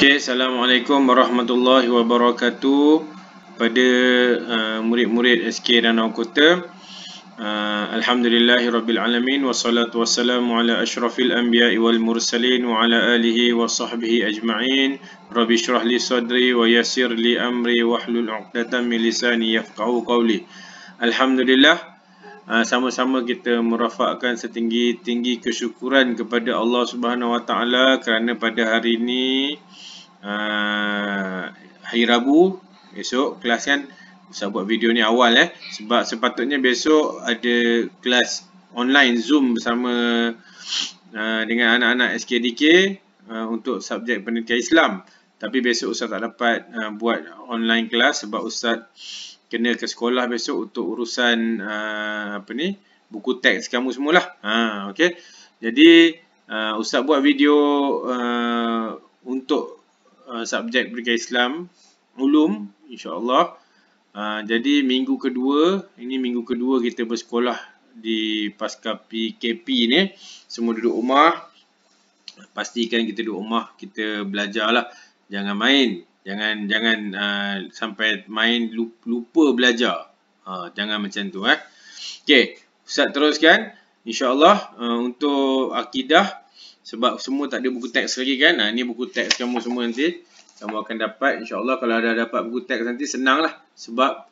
Okey, Assalamualaikum warahmatullahi wabarakatuh. Pada murid-murid SK Danau Kota, Alhamdulillahirrabbilalamin. Wassalatu wassalamu ala ashrafil anbiya'i wal mursalin wa ala alihi wa sahbihi ajma'in. Rabbi syrah li sadri wa yassir li amri wahlul 'uqdatam min lisani yafqahu qawli. Alhamdulillah, sama-sama kita merafakkan setinggi-tinggi kesyukuran kepada Allah Subhanahu Wa Taala kerana pada hari ini hari Rabu, besok kelas kan. Saya buat video ni awal sebab sepatutnya besok ada kelas online Zoom bersama dengan anak-anak SKDK untuk subjek pendidikan Islam. Tapi besok Ustaz tak dapat buat online kelas sebab Ustaz kena ke sekolah besok untuk urusan buku teks kamu semualah. Okey. Jadi Ustaz buat video untuk subjek pendidikan Islam ulum, insya-Allah. Jadi minggu kedua kita bersekolah di pasca PKP ni. Semua duduk rumah. Pastikan kita duduk rumah, kita belajarlah. Jangan main. Jangan sampai main lupa belajar. Jangan macam tu Okey, Ustaz teruskan insya-Allah untuk akidah, sebab semua tak ada buku teks lagi kan. Ni buku teks kamu semua nanti. Kamu akan dapat insya-Allah. Kalau ada dapat buku teks nanti senanglah, sebab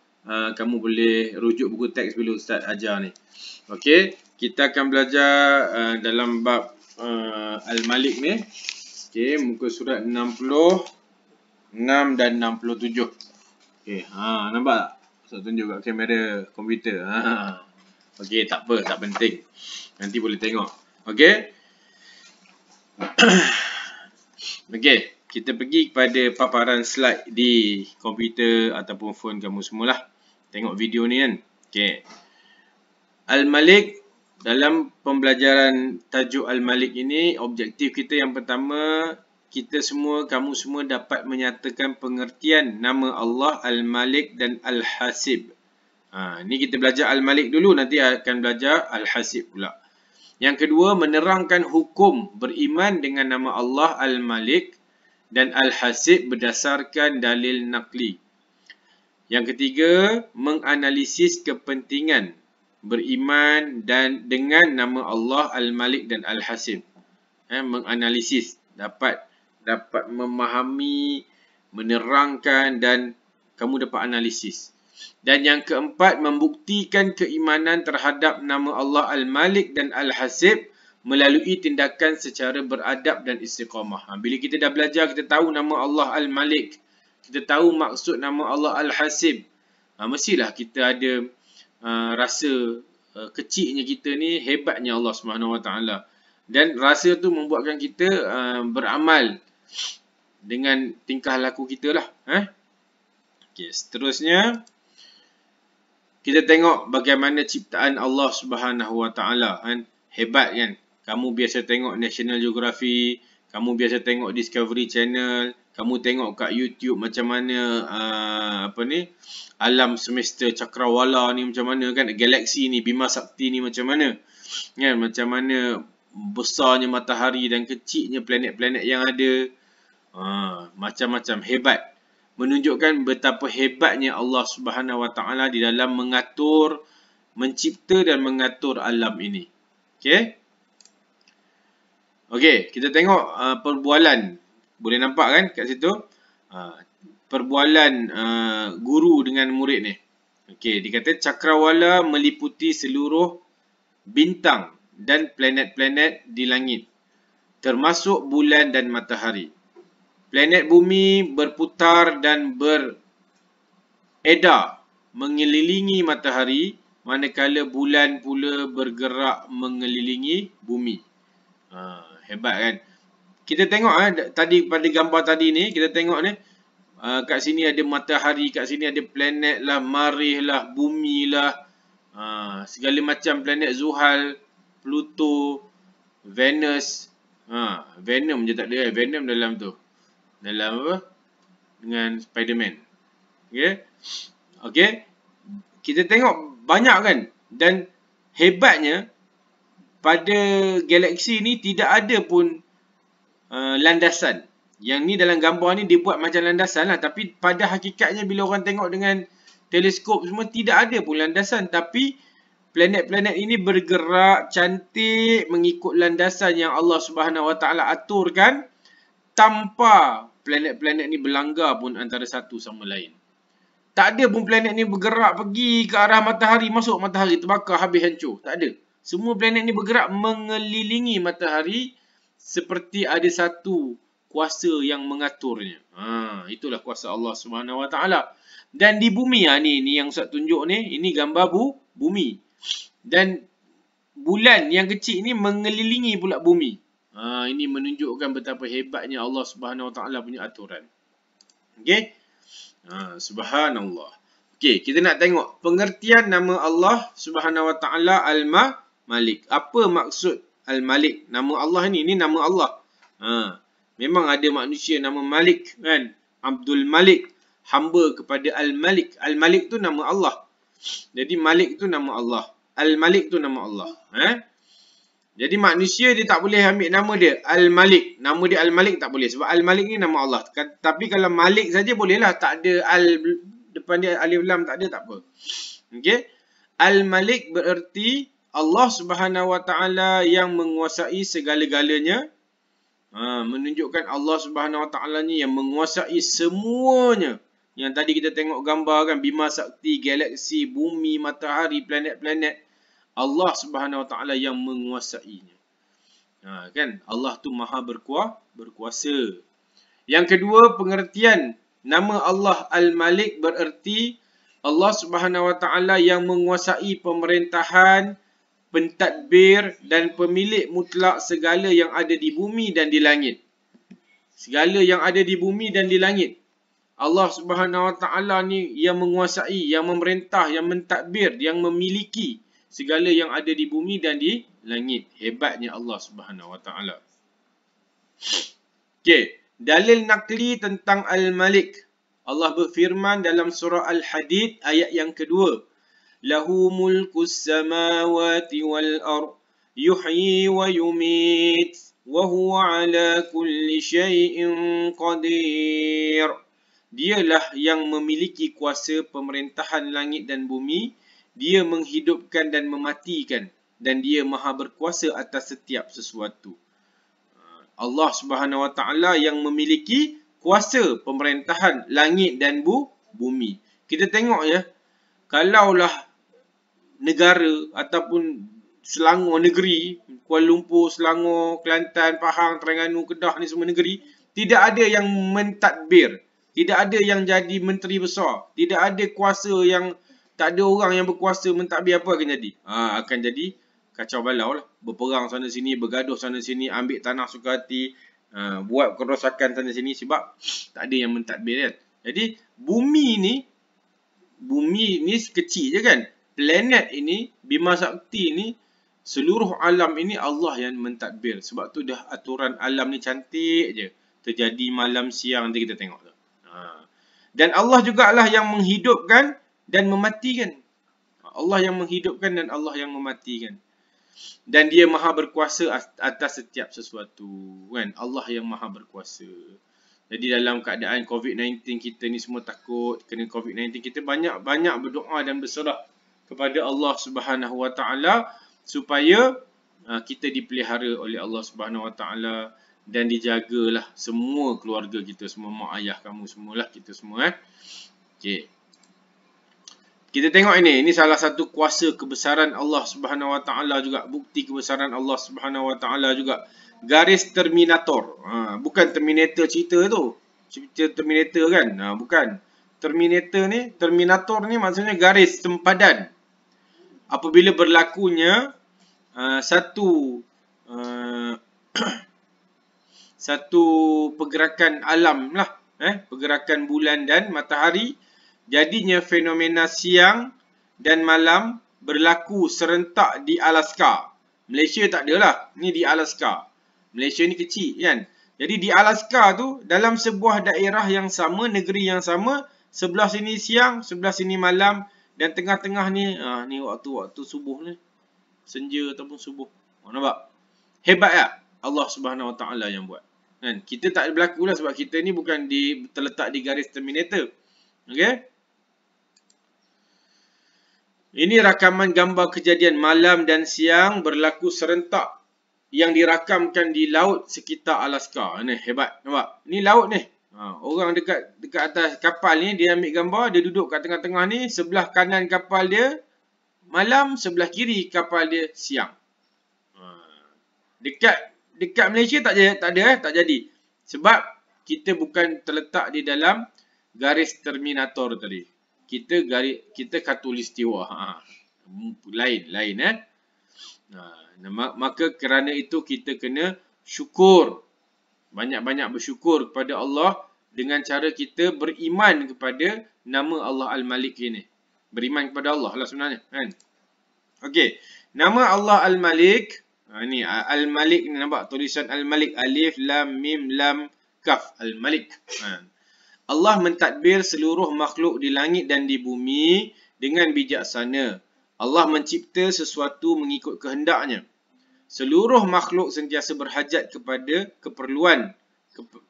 kamu boleh rujuk buku teks bila Ustaz ajar ni. Okey, kita akan belajar dalam bab Al-Malik ni. Okey, muka surat 60 6 dan 67. Okey, nampak tak? Saya tunjuk kat kamera komputer. Okey, tak apa, tak penting. Nanti boleh tengok. Okey. Okey, kita pergi kepada paparan slide di komputer ataupun phone kamu semualah. Tengok video ni kan. Okey. Al-Malik, dalam pembelajaran tajuk Al-Malik ini, objektif kita yang pertama, kamu semua dapat menyatakan pengertian nama Allah Al-Malik dan Al-Hasib. Ni kita belajar Al-Malik dulu, nanti akan belajar Al-Hasib pula. Yang kedua, menerangkan hukum beriman dengan nama Allah Al-Malik dan Al-Hasib berdasarkan dalil naqli. Yang ketiga, menganalisis kepentingan beriman dan dengan nama Allah Al-Malik dan Al-Hasib. Menganalisis, dapat memahami, menerangkan dan kamu dapat analisis. Dan yang keempat, membuktikan keimanan terhadap nama Allah Al-Malik dan Al-Hasib melalui tindakan secara beradab dan istiqamah. Bila kita dah belajar, kita tahu nama Allah Al-Malik, kita tahu maksud nama Allah Al-Hasib, mestilah kita ada rasa kecilnya kita ni, hebatnya Allah Subhanahu Wa Taala. Dan rasa tu membuatkan kita beramal dengan tingkah laku kita lah. Okey, seterusnya kita tengok bagaimana ciptaan Allah Subhanahu Wa Taala kan. Hebat kan. Kamu biasa tengok National Geographic, kamu biasa tengok Discovery Channel, kamu tengok kat YouTube macam mana alam semesta cakrawala ni macam mana kan, galaksi ni, Bima Sakti ni macam mana kan, macam mana besarnya matahari dan kecilnya planet-planet yang ada. Macam-macam hebat. Menunjukkan betapa hebatnya Allah Subhanahu Wa Taala di dalam mengatur, mencipta dan mengatur alam ini. Okey. Okey, kita tengok perbualan. Boleh nampak kan kat situ? Perbualan guru dengan murid ni. Okey, dikata cakrawala meliputi seluruh bintang dan planet-planet di langit, termasuk bulan dan matahari. Planet bumi berputar dan beredar mengelilingi matahari, manakala bulan pula bergerak mengelilingi bumi. Hebat kan? Kita tengok tadi pada gambar tadi ni, kita tengok ni, kat sini ada matahari, kat sini ada planet lah, Marikh lah, bumi lah, segala macam planet, Zuhal, Pluto, Venus. Venom je tak ada. Venom dalam tu. Dalam apa? Dengan Spiderman. Okey. Kita tengok banyak kan. Dan hebatnya, pada galaksi ni tidak ada pun landasan. Yang ni dalam gambar ni dia buat macam landasan lah. Tapi pada hakikatnya bila orang tengok dengan teleskop semua tidak ada pun landasan. Tapi planet-planet ini bergerak cantik mengikut landasan yang Allah Subhanahu Wa Taala aturkan tanpa planet-planet ni berlanggar pun antara satu sama lain. Tak ada pun planet ni bergerak pergi ke arah matahari, masuk matahari terbakar habis hancur. Tak ada. Semua planet ni bergerak mengelilingi matahari seperti ada satu kuasa yang mengaturnya. Itulah kuasa Allah Subhanahu Wa Taala. Dan di bumi ni yang Ustaz tunjuk ni, ini gambar bumi. Dan bulan yang kecil ni mengelilingi pula bumi. Ini menunjukkan betapa hebatnya Allah Subhanahu Wa Taala punya aturan. Okey? Subhanallah. Okey, kita nak tengok pengertian nama Allah Subhanahu Wa Taala Al-Malik. Apa maksud Al-Malik? Nama Allah ni nama Allah. Memang ada manusia nama Malik kan? Abdul Malik, hamba kepada Al-Malik. Al-Malik tu nama Allah. Jadi Malik tu nama Allah. Al-Malik tu nama Allah. Jadi manusia dia tak boleh ambil nama dia Al-Malik. Nama dia Al-Malik tak boleh sebab Al-Malik ni nama Allah. Tapi kalau Malik saja bolehlah, tak ada al depan dia alif lam tak ada, tak apa. Okey. Al-Malik bererti Allah Subhanahu Wa Taala yang menguasai segala-galanya. Menunjukkan Allah Subhanahu Wa Taala ni yang menguasai semuanya. Yang tadi kita tengok gambar kan, Bima Sakti, galaksi, bumi, matahari, planet-planet. Allah Subhanahu Wa Taala yang menguasainya. Kan? Allah tu maha berkuasa. Yang kedua, pengertian nama Allah Al-Malik bererti Allah Subhanahu Wa Taala yang menguasai pemerintahan, pentadbir dan pemilik mutlak segala yang ada di bumi dan di langit. Segala yang ada di bumi dan di langit. Allah Subhanahu Wa Taala ni yang menguasai, yang memerintah, yang mentadbir, yang memiliki segala yang ada di bumi dan di langit. Hebatnya Allah Subhanahu Wa Taala. Okey, dalil nakli tentang Al-Malik. Allah berfirman dalam surah Al-Hadid ayat yang kedua. Lahu mulkus samawati wal ard yuhyi wa yumit wa huwa ala kulli syai'in qadir. Dialah yang memiliki kuasa pemerintahan langit dan bumi. Dia menghidupkan dan mematikan dan dia maha berkuasa atas setiap sesuatu. Allah Subhanahu Wa Taala yang memiliki kuasa pemerintahan langit dan bumi. Kita tengok ya, kalaulah negara ataupun Selangor negeri, Kuala Lumpur, Selangor, Kelantan, Pahang, Terengganu, Kedah ni semua negeri, tidak ada yang mentadbir, tidak ada yang jadi menteri besar, tidak ada kuasa yang, tak ada orang yang berkuasa mentadbir, apa akan jadi? Akan jadi kacau balau lah. Berperang sana sini, bergaduh sana sini, ambil tanah suka hati, buat kerosakan sana sini sebab tak ada yang mentadbir kan. Jadi bumi ni kecil je kan. Planet ini, Bima Sakti ni, seluruh alam ini Allah yang mentadbir. Sebab tu dah aturan alam ni cantik je. Terjadi malam siang, nanti kita tengok tu. Dan Allah jugalah yang menghidupkan dan mematikan. Allah yang menghidupkan dan Allah yang mematikan. Dan dia maha berkuasa atas setiap sesuatu. Kan? Allah yang maha berkuasa. Jadi dalam keadaan COVID-19 kita ni semua takut kena COVID-19, kita banyak berdoa dan berserah kepada Allah Subhanahu Wa Taala supaya kita dipelihara oleh Allah Subhanahu Wa Taala dan dijagalah semua keluarga kita, semua mak ayah kamu semualah, kita semua. Okey. Kita tengok ini salah satu kuasa kebesaran Allah Subhanahu Wa Taala juga, bukti kebesaran Allah Subhanahu Wa Taala juga. Garis Terminator. Bukan Terminator cerita tu. Cerita Terminator kan? Bukan. Terminator ni maksudnya garis sempadan. Apabila berlakunya satu pergerakan alam lah, pergerakan bulan dan matahari, jadinya fenomena siang dan malam berlaku serentak di Alaska. Malaysia tak adalah, ni di Alaska. Malaysia ni kecil kan. Jadi di Alaska tu, dalam sebuah daerah yang sama, negeri yang sama, sebelah sini siang, sebelah sini malam, dan tengah-tengah ni, ni waktu subuh ni, senja ataupun subuh. Nampak? Hebat tak? Allah Subhanahu Wa Taala yang buat. Kan? Kita tak berlaku lah sebab kita ni bukan terletak di garis terminator. Okey. Ini rakaman gambar kejadian malam dan siang berlaku serentak yang dirakamkan di laut sekitar Alaska. Ni hebat, nampak? Ni laut ni. Orang dekat atas kapal ni dia ambil gambar, dia duduk kat tengah-tengah ni, sebelah kanan kapal dia malam, sebelah kiri kapal dia siang. Dekat Malaysia tak jadi. Sebab kita bukan terletak di dalam garis terminator tadi. Kita khatulistiwa. Lain maka kerana itu kita kena syukur. Banyak-banyak bersyukur kepada Allah dengan cara kita beriman kepada nama Allah Al-Malik ini. Beriman kepada Allah lah sebenarnya, kan? Okey. Nama Allah Al-Malik, ni Al-Malik ni nampak tulisan Al-Malik, alif lam mim lam kaf, Al-Malik. Allah mentadbir seluruh makhluk di langit dan di bumi dengan bijaksana. Allah mencipta sesuatu mengikut kehendaknya. Seluruh makhluk sentiasa berhajat kepada keperluan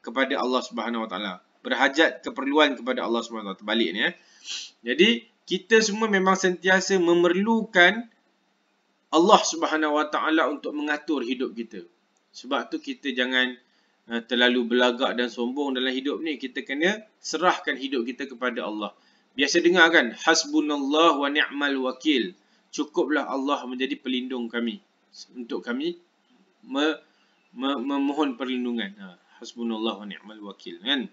kepada Allah Subhanahu Wa Taala. Berhajat keperluan kepada Allah Subhanahu Wa Taala. Terbalik ni. Jadi kita semua memang sentiasa memerlukan Allah Subhanahu Wa Taala untuk mengatur hidup kita. Sebab tu kita jangan terlalu belagak dan sombong dalam hidup ni. Kita kena serahkan hidup kita kepada Allah. Biasa dengar kan, hasbunallah wa ni'mal wakil. Cukuplah Allah menjadi pelindung kami. Untuk kami memohon perlindungan. Hasbunallah wa ni'mal wakil, kan?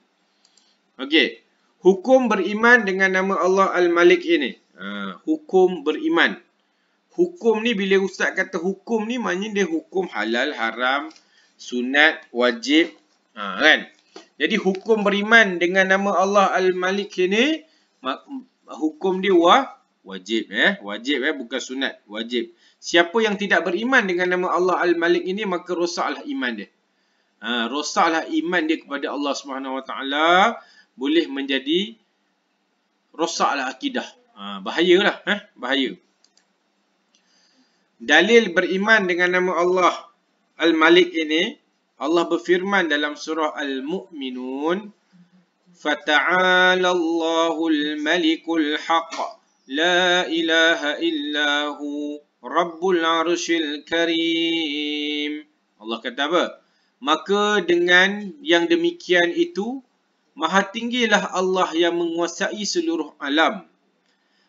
Okey. Hukum beriman dengan nama Allah Al-Malik ini. Hukum beriman. Hukum ni, bila ustaz kata hukum ni, maknanya dia hukum halal, haram, sunat, wajib. Kan? Jadi hukum beriman dengan nama Allah Al-Malik ini, hukum dia wajib. Wajib, bukan sunat. Wajib. Siapa yang tidak beriman dengan nama Allah Al-Malik ini, maka rosaklah iman dia. Rosaklah iman dia kepada Allah Subhanahu Wa Taala. Boleh menjadi rosaklah akidah. Bahayalah. Bahaya. Dalil beriman dengan nama Allah Al-Malik ini, Allah berfirman dalam surah Al-Mu'minun, فَتَعَالَى اللَّهُ الْمَلِكُ الْحَقِّ لَا إِلَهَ إِلَّا هُوَ رَبُّ الْعَرْشِ الْكَرِيمِ. Allah kata apa? Maka dengan yang demikian itu, maha tinggilah Allah yang menguasai seluruh alam.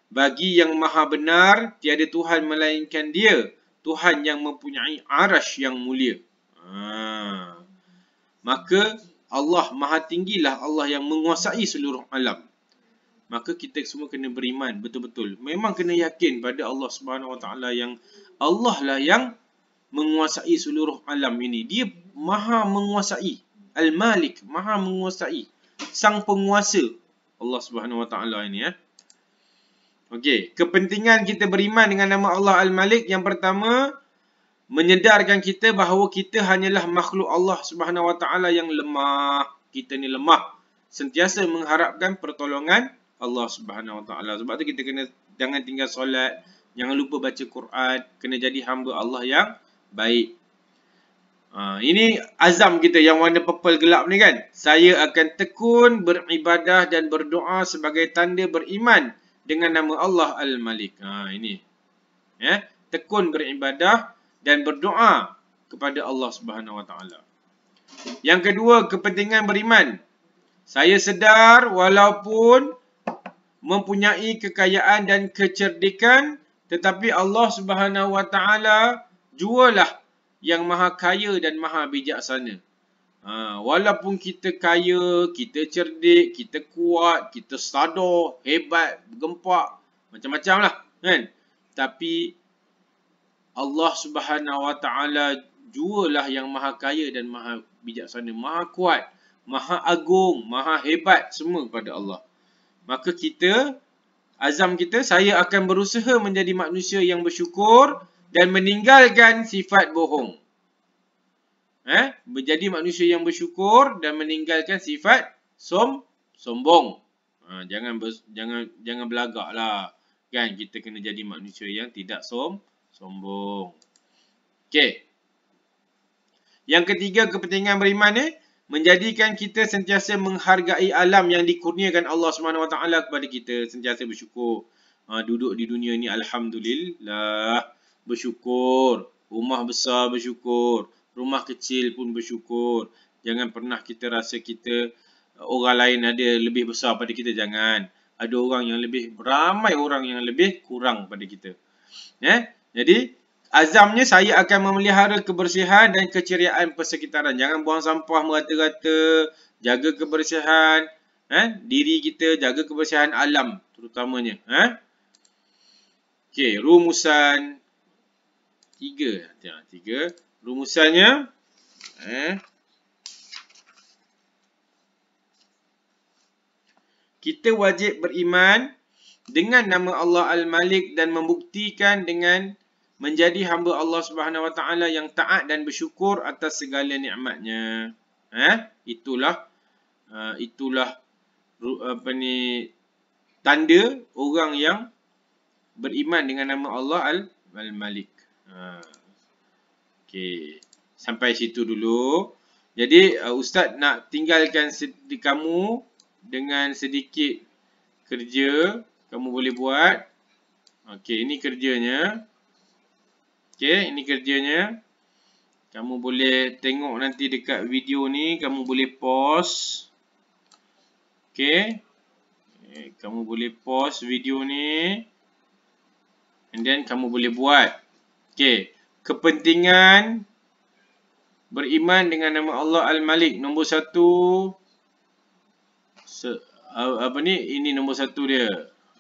Bagi yang maha benar, tiada Tuhan melainkan dia, Tuhan yang mempunyai arasy yang mulia. Maka Allah maha tinggilah Allah yang menguasai seluruh alam. Maka kita semua kena beriman betul-betul. Memang kena yakin pada Allah Subhanahu Wa Taala yang Allah lah yang menguasai seluruh alam ini. Dia maha menguasai. Al-Malik, maha menguasai. Sang penguasa Allah Subhanahu Wa Taala ini. Okey, kepentingan kita beriman dengan nama Allah Al-Malik, yang pertama, menyedarkan kita bahawa kita hanyalah makhluk Allah Subhanahu Wa Taala yang lemah. Kita ni lemah. Sentiasa mengharapkan pertolongan Allah Subhanahu Wa Taala. Sebab tu kita jangan tinggal solat, jangan lupa baca Quran, kena jadi hamba Allah yang baik. Ini azam kita yang warna purple gelap ni kan. Saya akan tekun beribadah dan berdoa sebagai tanda beriman dengan nama Allah Al-Malik. Ini. Tekun beribadah dan berdoa kepada Allah Subhanahu Wa Taala. Yang kedua, kepentingan beriman. Saya sedar walaupun mempunyai kekayaan dan kecerdikan, tetapi Allah Subhanahu Wa Taala jualah yang maha kaya dan maha bijaksana. Walaupun kita kaya, kita cerdik, kita kuat, kita sadar, hebat, gempak, macam-macam lah, kan? Tapi Allah Subhanahu Wa Taala jualah yang maha kaya dan maha bijaksana, maha kuat, maha agung, maha hebat, semua kepada Allah. Maka kita, azam kita, saya akan berusaha menjadi manusia yang bersyukur dan meninggalkan sifat bohong. Menjadi manusia yang bersyukur dan meninggalkan sifat sombong. Jangan belagak lah. Kan, kita kena jadi manusia yang tidak sombong. Okey. Yang ketiga, kepentingan beriman ni, menjadikan kita sentiasa menghargai alam yang dikurniakan Allah Subhanahu Wa Taala kepada kita, sentiasa bersyukur. Duduk di dunia ni alhamdulillah, bersyukur. Rumah besar bersyukur, rumah kecil pun bersyukur. Jangan pernah kita rasa kita orang lain ada lebih besar pada kita, jangan. Ada orang yang lebih, ramai orang yang lebih kurang pada kita. Jadi azamnya saya akan memelihara kebersihan dan keceriaan persekitaran. Jangan buang sampah merata-rata, jaga kebersihan diri kita, jaga kebersihan alam terutamanya. Okey, rumusan 3. Rumusannya kita wajib beriman dengan nama Allah Al-Malik dan membuktikan dengan menjadi hamba Allah Subhanahu Wa Taala yang taat dan bersyukur atas segala nikmatnya. Itulah tanda orang yang beriman dengan nama Allah Al-Malik. Okey, sampai situ dulu. Jadi Ustaz nak tinggalkan kamu dengan sedikit kerja, kamu boleh buat. Okey, ini kerjanya. Kamu boleh tengok nanti dekat video ni, kamu boleh pause. Okey. Kamu boleh pause video ni. And then kamu boleh buat. Okey. Kepentingan beriman dengan nama Allah Al-Malik. Nombor 1. Ini nombor 1 dia.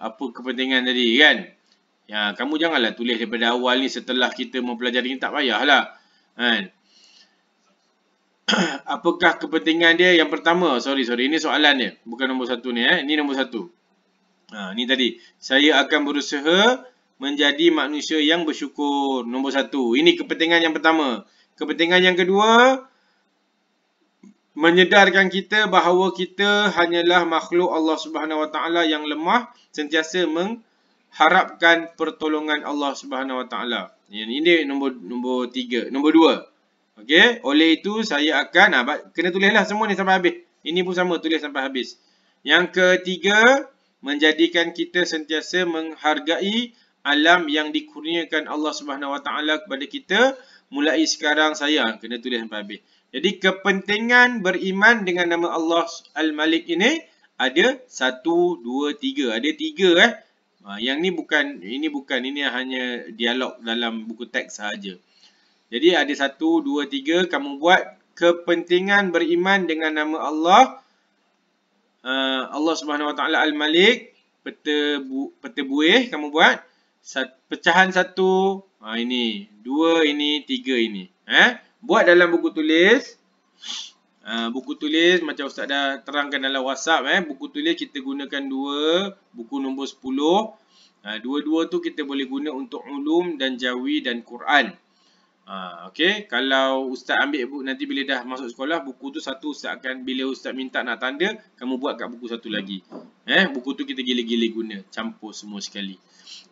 Apa kepentingan tadi kan? Ya, kamu janganlah tulis daripada awal ni setelah kita mempelajari ni, tak payahlah. Apakah kepentingan dia? Yang pertama, sorry, ini soalan dia. Bukan nombor 1 ni. Ini nombor 1. Ni tadi. Saya akan berusaha menjadi manusia yang bersyukur. Nombor 1. Ini kepentingan yang pertama. Kepentingan yang kedua, menyedarkan kita bahawa kita hanyalah makhluk Allah Subhanahu Wa Taala yang lemah, sentiasa mengharapkan pertolongan Allah Subhanahu Wa Taala. Ini nombor 3, nombor 2. Okey, oleh itu saya akan kena tulislah semua ni sampai habis. Ini pun sama, tulis sampai habis. Yang ketiga, menjadikan kita sentiasa menghargai alam yang dikurniakan Allah Subhanahu Wa Taala kepada kita. Mulai sekarang saya kena tulis sampai habis. Jadi kepentingan beriman dengan nama Allah Al-Malik ini ada 1, 2, 3. Ada 3 Yang ni bukan, ini hanya dialog dalam buku teks sahaja. Jadi ada 1, 2, 3. Kamu buat kepentingan beriman dengan nama Allah Subhanahu Wa Taala Al-Malik. Peta buih kamu buat. Pecahan 1. Ini 2, ini 3 ini. Buat dalam buku tulis. Buku tulis macam Ustaz dah terangkan dalam WhatsApp. Buku tulis kita gunakan 2. Buku nombor 10. Dua-dua tu kita boleh guna untuk ulum dan jawi dan Quran. Okey, kalau Ustaz ambil buku nanti bila dah masuk sekolah, buku tu satu Ustaz akan, bila Ustaz minta nak tanda, kamu buat kat buku satu lagi. Buku tu kita gila-gila guna, campur semua sekali.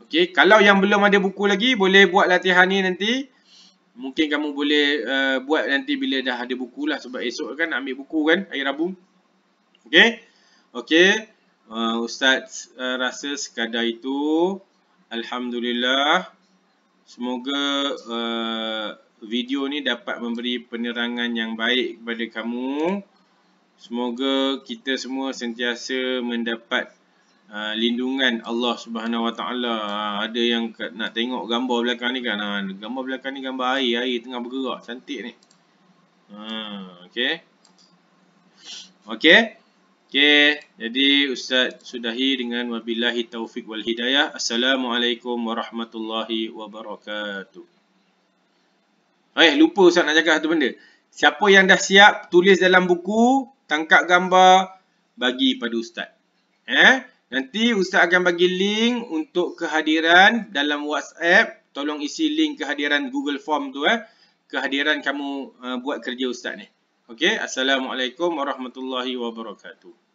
Okey, kalau yang belum ada buku lagi, boleh buat latihan ni nanti. Mungkin kamu boleh buat nanti bila dah ada buku lah. Sebab esok kan nak ambil buku kan, hari Rabu. Okey. Ustaz rasa sekadar itu. Alhamdulillah. Semoga video ni dapat memberi penerangan yang baik kepada kamu. Semoga kita semua sentiasa mendapat lindungan Allah Subhanahu Wa Taala. Ada yang nak tengok gambar belakang ni kan. Gambar belakang ni gambar air tengah bergerak. Cantik ni. Okey. Jadi Ustaz sudahi dengan wabillahi taufik wal hidayah. Assalamualaikum warahmatullahi wabarakatuh. Lupa Ustaz nak cakap satu benda. Siapa yang dah siap tulis dalam buku, tangkap gambar, bagi pada Ustaz. Nanti Ustaz akan bagi link untuk kehadiran dalam WhatsApp. Tolong isi link kehadiran Google Form tu. Kehadiran kamu buat kerja Ustaz ni. Okey, Assalamualaikum warahmatullahi wabarakatuh.